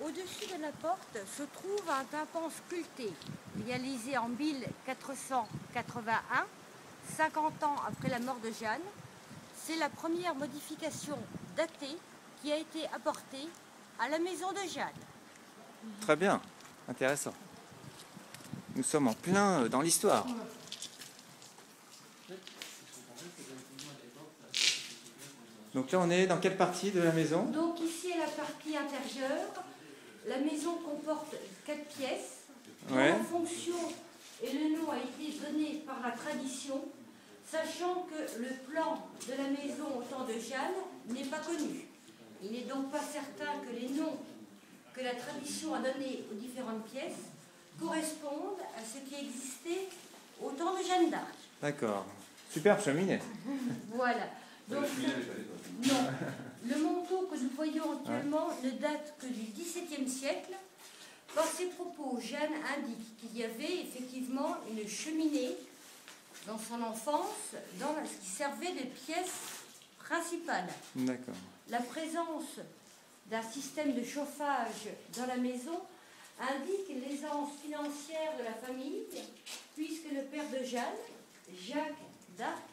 Au-dessus de la porte se trouve un tympan sculpté, réalisé en 1481, 50 ans après la mort de Jeanne. C'est la première modification datée qui a été apportée à la maison de Jeanne. Très bien, intéressant. Nous sommes en plein dans l'histoire. Donc là, on est dans quelle partie de la maison? Donc ici est la partie intérieure. La maison comporte 4 pièces. Ouais. La fonction et le nom a été donné par la tradition, sachant que le plan de la maison au temps de Jeanne n'est pas connu. Il n'est donc pas certain que les noms que la tradition a donnés aux différentes pièces correspondent à ce qui existait au temps de Jeanne d'Arc. D'accord. Superbe cheminée. Voilà. Donc, non. Le manteau que nous voyons actuellement ne date que du XVIIe siècle. Par ses propos, Jeanne indique qu'il y avait effectivement une cheminée dans son enfance, dans ce qui servait de pièce principale. D'accord. La présence d'un système de chauffage dans la maison indique l'aisance financière de la famille, puisque le père de Jeanne, Jacques d'Arc,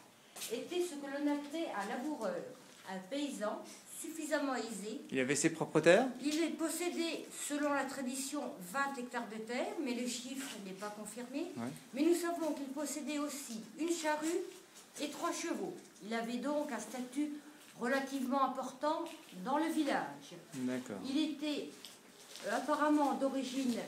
était ce que l'on appelait un laboureur, un paysan suffisamment aisé. Il avait ses propres terres? Il possédait, selon la tradition, 20 hectares de terre, mais le chiffre n'est pas confirmé. Ouais. Mais nous savons qu'il possédait aussi une charrue et 3 chevaux. Il avait donc un statut relativement important dans le village. D'accord. Il était apparemment d'origine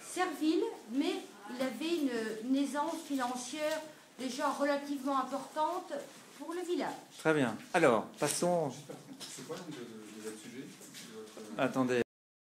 servile, mais il avait une aisance financière déjà relativement importante pour le village. Très bien. Alors, passons... C'est quoi de votre sujet? Attendez.